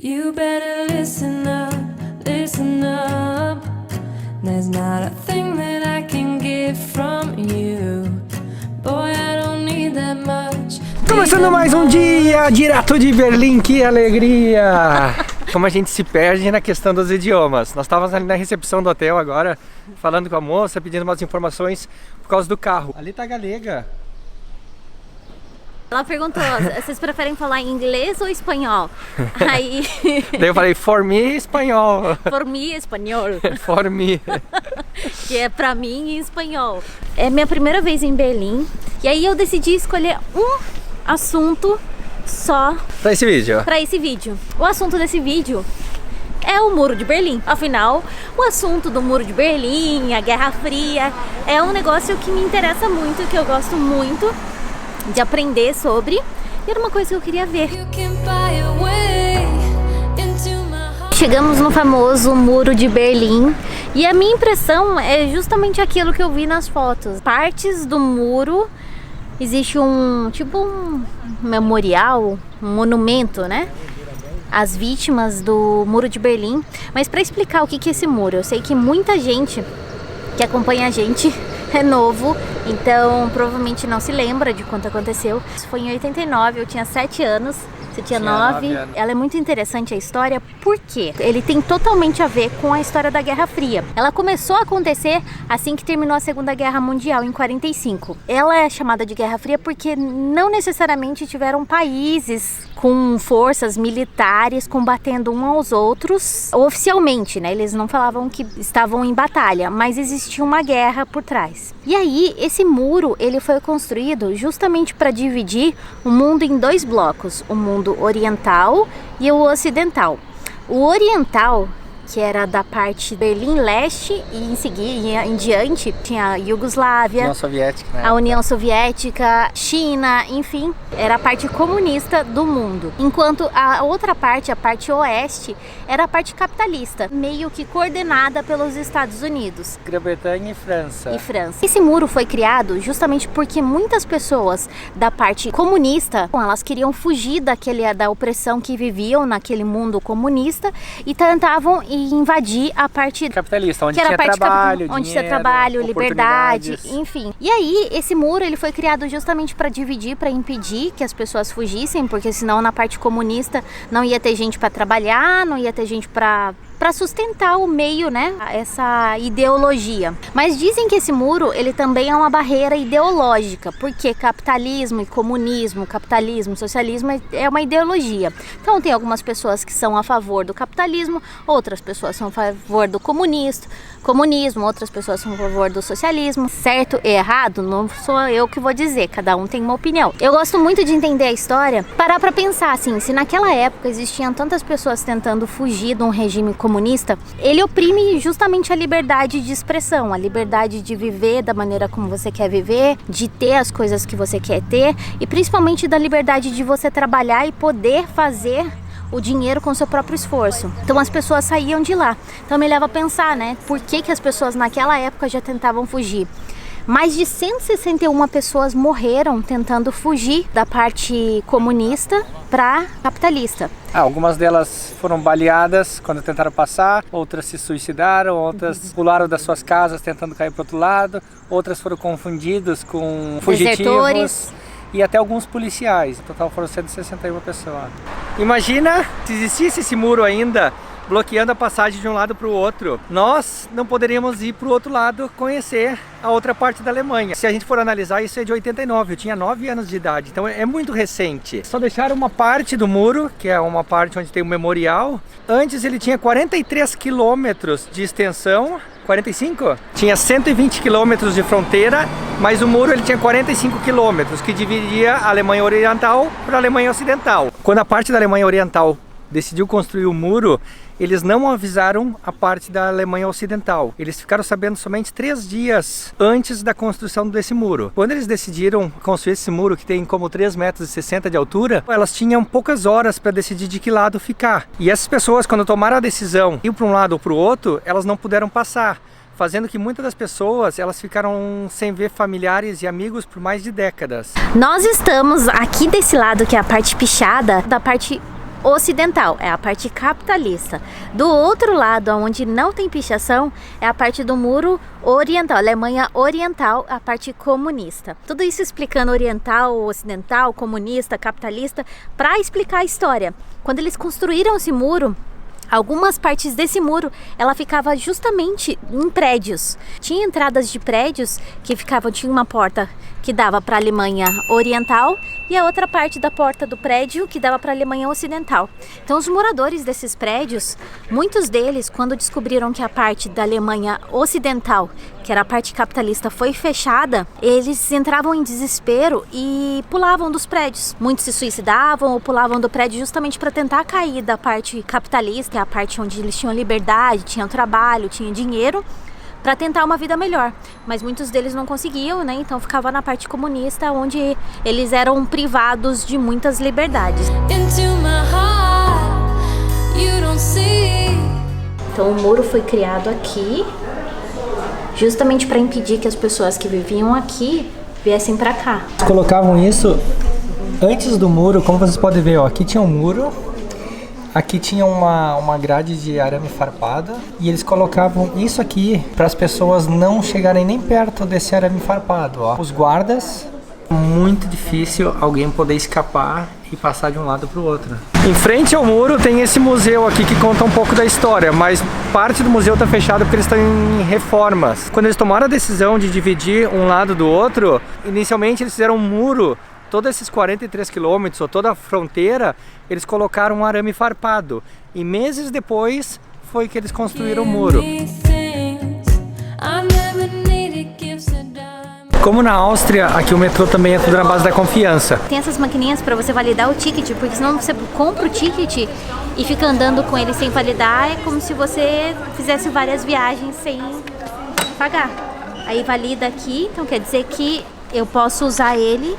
You better listen up, listen up. There's not a thing that I can get from you. Boy, I don't need that much. Começando mais um dia, direto de Berlim, que alegria! Como a gente se perde na questão dos idiomas. Nós estávamos ali na recepção do hotel agora, falando com a moça, pedindo umas informações por causa do carro. Ali tá a galega. Ela perguntou, vocês preferem falar inglês ou espanhol? Aí... Daí eu falei, for me, espanhol. For me, espanhol. For me. Que é pra mim em espanhol. É minha primeira vez em Berlim. E aí eu decidi escolher um assunto só Pra esse vídeo. pra esse vídeo. O assunto desse vídeo é o Muro de Berlim. Afinal, o assunto do Muro de Berlim, a Guerra Fria, é um negócio que me interessa muito, que eu gosto muito de aprender sobre, e era uma coisa que eu queria ver. You can buy a way into my heart. Chegamos no famoso Muro de Berlim e a minha impressão é justamente aquilo que eu vi nas fotos. Partes do muro, existe um memorial, um monumento, né? Às vítimas do Muro de Berlim. Mas para explicar o que é esse muro, eu sei que muita gente que acompanha a gente é novo, então provavelmente não se lembra de quanto aconteceu. Isso foi em 89, eu tinha 7 anos, você tinha 9. Ela é muito interessante a história porque ele tem totalmente a ver com a história da Guerra Fria. Ela começou a acontecer assim que terminou a Segunda Guerra Mundial, em 45. Ela é chamada de Guerra Fria porque não necessariamente tiveram países com forças militares combatendo uns aos outros oficialmente, né? Eles não falavam que estavam em batalha, mas existia uma guerra por trás. E aí, esse muro, ele foi construído justamente para dividir o mundo em dois blocos, o mundo oriental e o ocidental. O oriental, que era da parte Berlim Leste, e em seguida, em diante, tinha a Iugoslávia, União Soviética, né? a União Soviética, China, enfim, era a parte comunista do mundo. Enquanto a outra parte, a parte oeste, era a parte capitalista, meio que coordenada pelos Estados Unidos. Grã-Bretanha e França. Esse muro foi criado justamente porque muitas pessoas da parte comunista, elas queriam fugir da opressão que viviam naquele mundo comunista e tentavam invadir a parte Capitalista, onde que era tinha a parte trabalho, onde dinheiro, tinha trabalho, liberdade, oportunidades. enfim. E aí, esse muro ele foi criado justamente para dividir, para impedir que as pessoas fugissem, porque senão na parte comunista não ia ter gente para trabalhar, não ia ter gente para sustentar o meio, né? Essa ideologia. Mas dizem que esse muro, ele também é uma barreira ideológica, porque capitalismo e comunismo, capitalismo, socialismo é uma ideologia. Então tem algumas pessoas que são a favor do capitalismo, outras pessoas são a favor do comunismo, outras pessoas são a favor do socialismo. Certo e errado, não sou eu que vou dizer, cada um tem uma opinião. Eu gosto muito de entender a história, parar pra pensar assim, se naquela época existiam tantas pessoas tentando fugir de um regime comunista, ele oprime justamente a liberdade de expressão, a liberdade de viver da maneira como você quer viver, de ter as coisas que você quer ter e principalmente da liberdade de você trabalhar e poder fazer o dinheiro com seu próprio esforço. Então as pessoas saíam de lá. Então me leva a pensar, né? Por que as pessoas naquela época já tentavam fugir? Mais de 161 pessoas morreram tentando fugir da parte comunista para capitalista. Algumas delas foram baleadas quando tentaram passar, outras se suicidaram, outras pularam das suas casas tentando cair para o outro lado, outras foram confundidas com fugitivos. Desertores. E até alguns policiais. No total foram 161 pessoas. Imagina se existisse esse muro ainda, bloqueando a passagem de um lado para o outro. Nós não poderíamos ir para o outro lado conhecer a outra parte da Alemanha. Se a gente for analisar, isso é de 89, eu tinha 9 anos de idade, então é muito recente. Só deixaram uma parte do muro, que é uma parte onde tem o memorial. Antes ele tinha 43 quilômetros de extensão. 45? Tinha 120 quilômetros de fronteira, mas o muro ele tinha 45 quilômetros, que dividia a Alemanha Oriental para a Alemanha Ocidental. Quando a parte da Alemanha Oriental decidiu construir o muro, eles não avisaram a parte da Alemanha Ocidental. Eles ficaram sabendo somente 3 dias antes da construção desse muro. Quando eles decidiram construir esse muro, que tem como 3,60 metros de altura, elas tinham poucas horas para decidir de que lado ficar. E essas pessoas, quando tomaram a decisão de ir para um lado ou para o outro, elas não puderam passar, fazendo que muitas das pessoas elas ficaram sem ver familiares e amigos por mais de décadas. Nós estamos aqui desse lado, que é a parte pichada, da parte ocidental, é a parte capitalista. Do outro lado, onde não tem pichação, é a parte do muro oriental, Alemanha Oriental, a parte comunista. Tudo isso explicando oriental, ocidental, comunista, capitalista, para explicar a história. Quando eles construíram esse muro, algumas partes desse muro, ela ficava justamente em prédios. Tinha entradas de prédios que tinha uma porta que dava para a Alemanha Oriental e a outra parte da porta do prédio que dava para a Alemanha Ocidental. Então os moradores desses prédios, muitos deles, quando descobriram que a parte da Alemanha Ocidental, que era a parte capitalista, foi fechada, eles entravam em desespero e pulavam dos prédios. Muitos se suicidavam ou pulavam do prédio justamente para tentar cair da parte capitalista, que é a parte onde eles tinham liberdade, tinham trabalho, tinham dinheiro, para tentar uma vida melhor. Mas muitos deles não conseguiam, né? Então ficava na parte comunista, onde eles eram privados de muitas liberdades. Então o muro foi criado aqui, justamente para impedir que as pessoas que viviam aqui viessem para cá. Eles colocavam isso antes do muro, como vocês podem ver, ó, aqui tinha um muro. Aqui tinha uma grade de arame farpado e eles colocavam isso aqui para as pessoas não chegarem nem perto desse arame farpado, ó. Os guardas, muito difícil alguém poder escapar e passar de um lado para o outro. Em frente ao muro tem esse museu aqui que conta um pouco da história, mas parte do museu está fechado porque eles estão em reformas. Quando eles tomaram a decisão de dividir um lado do outro, inicialmente eles fizeram um muro. Todos esses 43 quilômetros, ou toda a fronteira, eles colocaram um arame farpado. E meses depois foi que eles construíram o muro. Como na Áustria, aqui o metrô também é tudo na base da confiança. Tem essas maquininhas para você validar o ticket, porque senão você compra o ticket e fica andando com ele sem validar. É como se você fizesse várias viagens sem pagar. Aí valida aqui, então quer dizer que eu posso usar ele,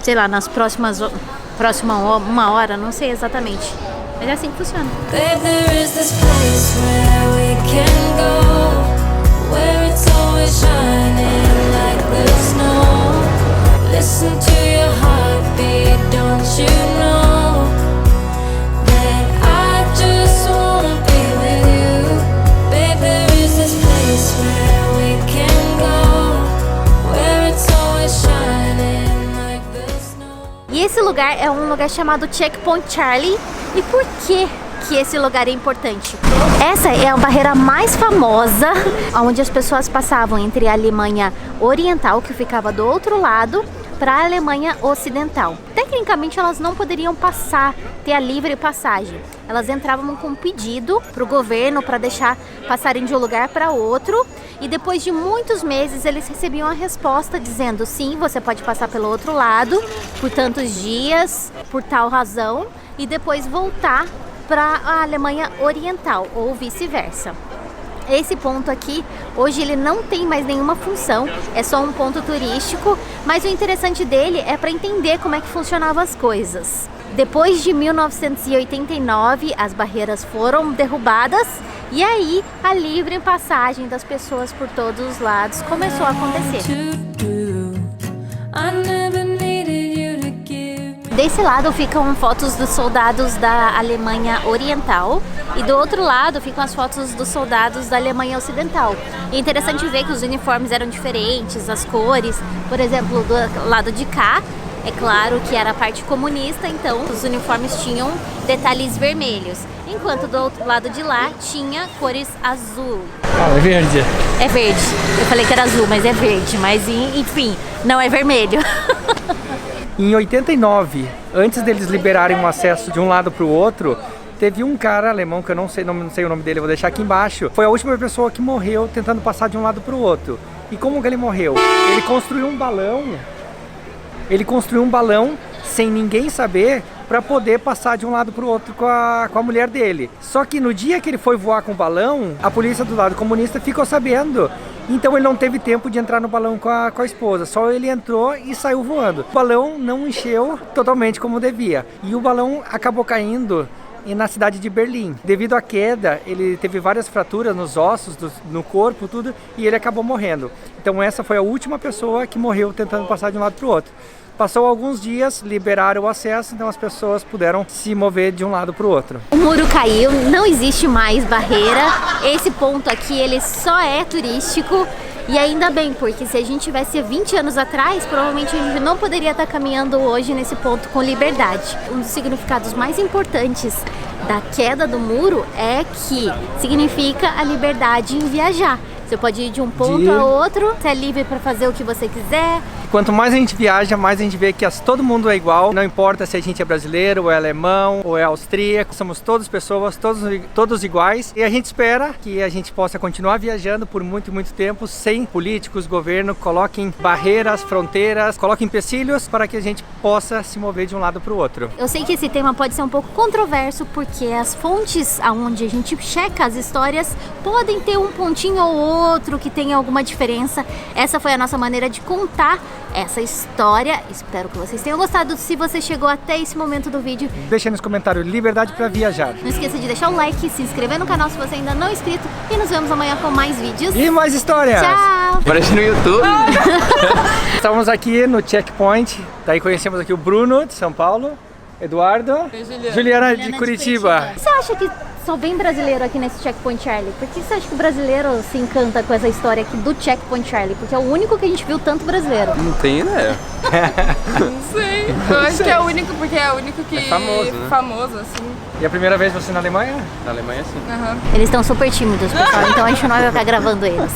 sei lá, nas próxima uma hora, não sei exatamente. Mas é assim que funciona. E esse lugar é um lugar chamado Checkpoint Charlie. E por que esse lugar é importante? Essa é a barreira mais famosa, onde as pessoas passavam entre a Alemanha Oriental, que ficava do outro lado, para a Alemanha Ocidental. Tecnicamente elas não poderiam ter a livre passagem. Elas entravam com um pedido para o governo para deixar passarem de um lugar para outro, e depois de muitos meses eles recebiam a resposta dizendo: sim, você pode passar pelo outro lado por tantos dias, por tal razão, e depois voltar para a Alemanha Oriental ou vice-versa. Esse ponto aqui, hoje ele não tem mais nenhuma função, é só um ponto turístico, mas o interessante dele é para entender como é que funcionavam as coisas. Depois de 1989, as barreiras foram derrubadas e aí a livre passagem das pessoas por todos os lados começou a acontecer. Desse lado ficam fotos dos soldados da Alemanha Oriental e do outro lado ficam as fotos dos soldados da Alemanha Ocidental. E é interessante ver que os uniformes eram diferentes, as cores. Por exemplo, do lado de cá, é claro que era a parte comunista, então os uniformes tinham detalhes vermelhos. Enquanto do outro lado de lá tinha cores azul. Ah, é verde. É verde. Eu falei que era azul, mas é verde. Mas enfim, não é vermelho. Em 89, antes deles liberarem o acesso de um lado para o outro, teve um cara alemão, que eu não sei o nome dele, eu vou deixar aqui embaixo. Foi a última pessoa que morreu tentando passar de um lado para o outro. E como que ele morreu? Ele construiu um balão sem ninguém saber, para poder passar de um lado para o outro com a mulher dele. Só que no dia que ele foi voar com o balão, a polícia do lado comunista ficou sabendo. Então ele não teve tempo de entrar no balão com a esposa. Só ele entrou e saiu voando. O balão não encheu totalmente como devia. E o balão acabou caindo na cidade de Berlim. Devido à queda, ele teve várias fraturas nos ossos, no corpo, tudo, e ele acabou morrendo. Então essa foi a última pessoa que morreu tentando passar de um lado para o outro. Passou alguns dias, liberaram o acesso, então as pessoas puderam se mover de um lado para o outro. O muro caiu, não existe mais barreira. Esse ponto aqui, ele só é turístico. E ainda bem, porque se a gente tivesse 20 anos atrás, provavelmente a gente não poderia estar caminhando hoje nesse ponto com liberdade. Um dos significados mais importantes da queda do muro é que significa a liberdade em viajar. Você pode ir de um ponto a outro, você é livre para fazer o que você quiser. Quanto mais a gente viaja, mais a gente vê que todo mundo é igual. Não importa se a gente é brasileiro, ou é alemão, ou é austríaco. Somos todas pessoas, todos iguais. E a gente espera que a gente possa continuar viajando por muito, muito tempo, sem políticos, governo, coloquem barreiras, fronteiras, coloquem empecilhos para que a gente possa se mover de um lado para o outro. Eu sei que esse tema pode ser um pouco controverso, porque as fontes aonde a gente checa as histórias podem ter um pontinho ou outro que tenha alguma diferença. Essa foi a nossa maneira de contar essa história. Espero que vocês tenham gostado. Se você chegou até esse momento do vídeo, deixa nos comentários liberdade para viajar. Não esqueça de deixar um like, se inscrever no canal se você ainda não é inscrito, e nos vemos amanhã com mais vídeos. E mais histórias! Tchau! Aparece no YouTube. Estamos aqui no checkpoint, daí conhecemos aqui o Bruno de São Paulo, Eduardo, Juliana de Curitiba. Você acha que só vem brasileiro aqui nesse Checkpoint Charlie? Por que você acha que o brasileiro se encanta com essa história aqui do Checkpoint Charlie? Porque é o único que a gente viu tanto brasileiro. Não tem ideia. Não sei. Eu acho que é o único, porque é o único que É famoso, né? famoso, assim. E a primeira vez você na Alemanha? Na Alemanha sim. Aham. Eles estão super tímidos, pessoal, então a gente não vai ficar gravando eles.